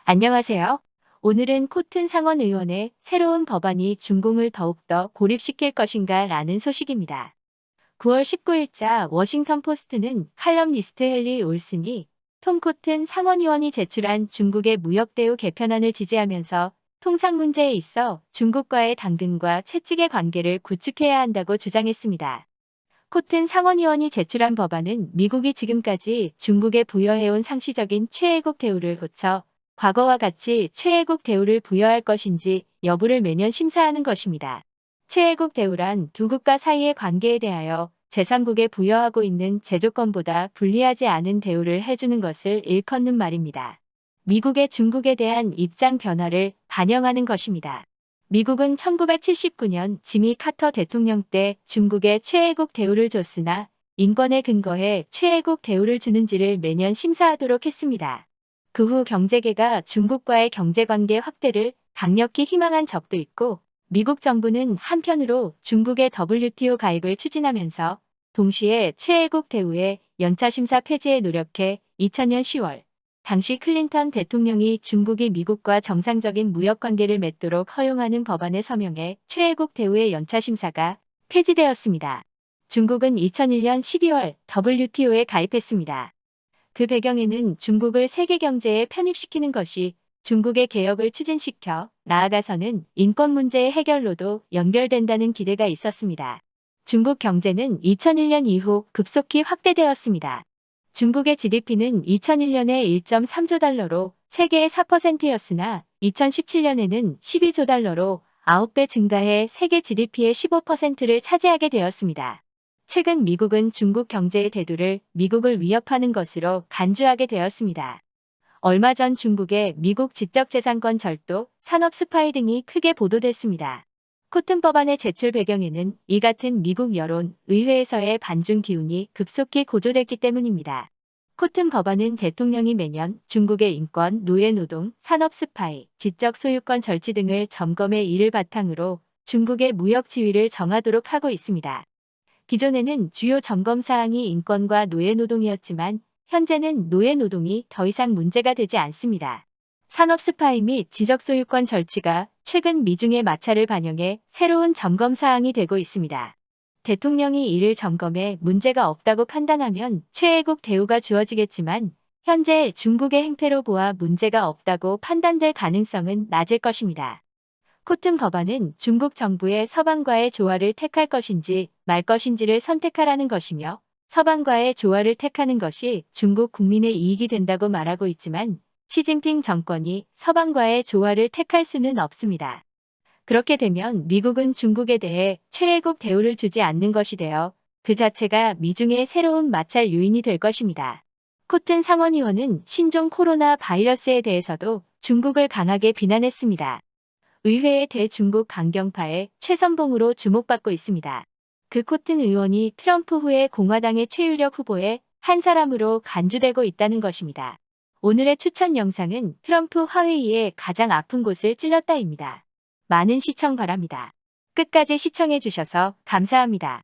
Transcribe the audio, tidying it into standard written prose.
안녕하세요. 오늘은 코튼 상원 의원의 새로운 법안이 중공을 더욱더 고립시킬 것인가 라는 소식입니다. 9월 19일자 워싱턴 포스트는 칼럼니스트 헨리 올슨이 톰 코튼 상원의원이 제출한 중국의 무역대우 개편안을 지지하면서 통상 문제에 있어 중국과의 당근과 채찍의 관계를 구축해야 한다고 주장했습니다. 코튼 상원의원이 제출한 법안은 미국이 지금까지 중국에 부여해온 상시적인 최애국 대우를 고쳐 과거와 같이 최애국 대우를 부여할 것인지 여부를 매년 심사하는 것입니다. 최애국 대우란 두 국가 사이의 관계에 대하여 제3국에 부여하고 있는 제조건보다 불리하지 않은 대우를 해주는 것을 일컫는 말입니다. 미국의 중국에 대한 입장 변화를 반영하는 것입니다. 미국은 1979년 지미 카터 대통령 때 중국에 최애국 대우를 줬으나 인권에 근거해 최애국 대우를 주는지를 매년 심사하도록 했습니다. 그 후 경제계가 중국과의 경제관계 확대를 강력히 희망한 적도 있고 미국 정부는 한편으로 중국의 WTO 가입을 추진하면서 동시에 최애국 대우의 연차심사 폐지에 노력해 2000년 10월 당시 클린턴 대통령이 중국이 미국과 정상적인 무역관계를 맺도록 허용하는 법안에 서명해 최애국 대우의 연차심사가 폐지되었습니다. 중국은 2001년 12월 WTO에 가입했습니다. 그 배경에는 중국을 세계 경제에 편입시키는 것이 중국의 개혁을 추진시켜 나아가서는 인권 문제의 해결로도 연결된다는 기대가 있었습니다. 중국 경제는 2001년 이후 급속히 확대되었습니다. 중국의 GDP는 2001년에 1.3조 달러로 세계의 4%였으나 2017년에는 12조 달러로 9배 증가해 세계 GDP의 15%를 차지하게 되었습니다. 최근 미국은 중국 경제의 대두를 미국을 위협하는 것으로 간주하게 되었습니다. 얼마 전 중국의 미국 지적재산권 절도, 산업 스파이 등이 크게 보도됐습니다. 코튼 법안의 제출 배경에는 이 같은 미국 여론, 의회에서의 반중 기운이 급속히 고조됐기 때문입니다. 코튼 법안은 대통령이 매년 중국의 인권, 노예노동, 산업 스파이, 지적 소유권 절취 등을 점검해 이를 바탕으로 중국의 무역 지위를 정하도록 하고 있습니다. 기존에는 주요 점검 사항이 인권과 노예노동이었지만 현재는 노예노동이 더 이상 문제가 되지 않습니다. 산업 스파이 및 지적소유권 절취가 최근 미중의 마찰을 반영해 새로운 점검 사항이 되고 있습니다. 대통령이 이를 점검해 문제가 없다고 판단하면 최애국 대우가 주어지겠지만 현재 중국의 행태로 보아 문제가 없다고 판단될 가능성은 낮을 것입니다. 코튼 법안은 중국 정부의 서방과의 조화를 택할 것인지 말 것인지를 선택하라는 것이며 서방과의 조화를 택하는 것이 중국 국민의 이익이 된다고 말하고 있지만 시진핑 정권이 서방과의 조화를 택할 수는 없습니다. 그렇게 되면 미국은 중국에 대해 최애국 대우를 주지 않는 것이 되어 그 자체가 미중의 새로운 마찰 요인이 될 것입니다. 코튼 상원의원은 신종 코로나 바이러스에 대해서도 중국을 강하게 비난했습니다. 의회의 대중국 강경파의 최선봉으로 주목받고 있습니다. 그 코튼 의원이 트럼프 후에 공화당의 최유력 후보의 한 사람으로 간주되고 있다는 것입니다. 오늘의 추천 영상은 트럼프 하웨이의 가장 아픈 곳을 찔렀다입니다. 많은 시청 바랍니다. 끝까지 시청해 주셔서 감사합니다.